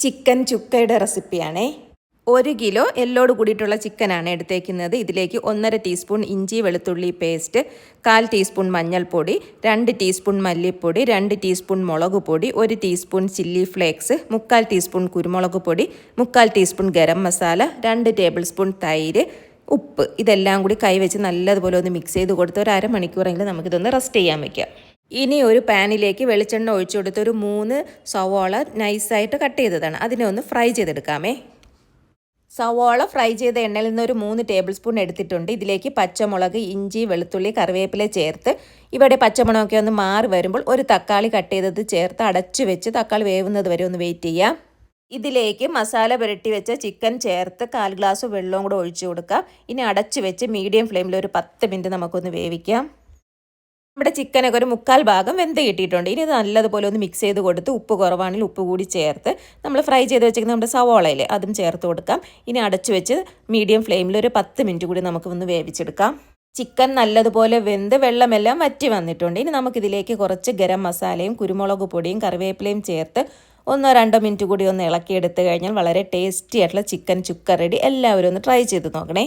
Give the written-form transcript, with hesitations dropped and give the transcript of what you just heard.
Chicken ചുക്കയുടെ റെസിപ്പിയാണേ. 1 kilo എല്ലോട് കൂടിയിട്ടുള്ള ചിക്കനാണ് എടുത്തേക്കുന്നത്. ഇതിലേക്ക് 1.5 ടീസ്പൂൺ ഇഞ്ചി വെളുത്തുള്ളി പേസ്റ്റ്, 1/4 ടീസ്പൂൺ മഞ്ഞൾപ്പൊടി, 2 ടീസ്പൂൺ മല്ലിപ്പൊടി, 2 ടീസ്പൂൺ മുളക് പൊടി, 1 ടീസ്പൂൺ ചില്ലി ഫ്ലേക്സ്, 3/4 ടീസ്പൂൺ കുരുമുളക് പൊടി, 3/4 teaspoon garam masala, 2 table spoon തൈര്, ഉപ്പ്. ഇതെല്ലാം കൂടി കൈവച്ച് നല്ലതുപോലെ ഒന്ന് മിക്സ് ചെയ്ത് കൊടുത്ത് ഒരു അരമണിക്കൂറെങ്കിലും നമുക്കിതൊന്ന് റെസ്റ്റ് ചെയ്യാൻ വയ്ക്കാം. ഇനി ഒരു പാനിലേക്ക് വെളിച്ചെണ്ണ ഒഴിച്ചു കൊടുത്ത് ഒരു 3 സവോള നൈസായിട്ട് കട്ട് ചെയ്തതാണ്. അതിനെ ഒന്ന് ഫ്രൈ ചെയ്തെടുക്കാമേ. സവോള ഫ്രൈ ചെയ്ത എണ്ണയിൽ നിന്ന് ഒരു 3 ടേബിൾ സ്പൂൺ എടുത്തിട്ടുണ്ട്. ഇതിലേക്ക് പച്ചമുളക്, ഇഞ്ചി, വെളുത്തുള്ളി, കറിവേപ്പില ചേർത്ത് ഇവിടെ പച്ചമുളകൊക്കെ ഒന്ന് മാറി വരുമ്പോൾ ഒരു തക്കാളി കട്ട് ചെയ്തത് ചേർത്ത് അടച്ചു വെച്ച് തക്കാളി വേവുന്നത് വരെ ഒന്ന് വെയിറ്റ് ചെയ്യാം. ഇതിലേക്ക് മസാല പുരട്ടി വെച്ച ചിക്കൻ ചേർത്ത് 1/4 ഗ്ലാസ് വെള്ളവും കൂടെ ഒഴിച്ചു കൊടുക്കാം. ഇനി അടച്ചു വെച്ച് മീഡിയം ഫ്ലെയിമിൽ ഒരു 10 മിനിറ്റ് നമുക്കൊന്ന് വേവിക്കാം. നമ്മുടെ ചിക്കനൊക്കെ ഒരു 3/4 ഭാഗം വെന്ത് കിട്ടിയിട്ടുണ്ട്. ഇനി ഇത് നല്ലതുപോലെ ഒന്ന് മിക്സ് ചെയ്ത് കൊടുത്ത് ഉപ്പ് കുറവാണെങ്കിൽ ഉപ്പ് കൂടി ചേർത്ത് നമ്മൾ ഫ്രൈ ചെയ്ത് വെച്ചിരിക്കുന്ന നമ്മുടെ സവോളയിൽ അതും ചേർത്ത് കൊടുക്കാം. ഇനി അടച്ചു വെച്ച് മീഡിയം ഫ്ലെയിമിൽ ഒരു 10 മിനിറ്റ് കൂടി നമുക്കൊന്ന് വേവിച്ചെടുക്കാം. ചിക്കൻ നല്ലതുപോലെ വെന്ത് വെള്ളമെല്ലാം വറ്റി വന്നിട്ടുണ്ട്. ഇനി നമുക്കിതിലേക്ക് കുറച്ച് ഗരം മസാലയും കുരുമുളക് പൊടിയും കറിവേപ്പിലയും ചേർത്ത് 1-2 മിനിറ്റ് കൂടി ഒന്ന് ഇളക്കിയെടുത്ത് കഴിഞ്ഞാൽ വളരെ ടേസ്റ്റി ആയിട്ടുള്ള ചിക്കൻ ചുക്ക റെഡി. എല്ലാവരും ഒന്ന് ട്രൈ ചെയ്ത് നോക്കണേ.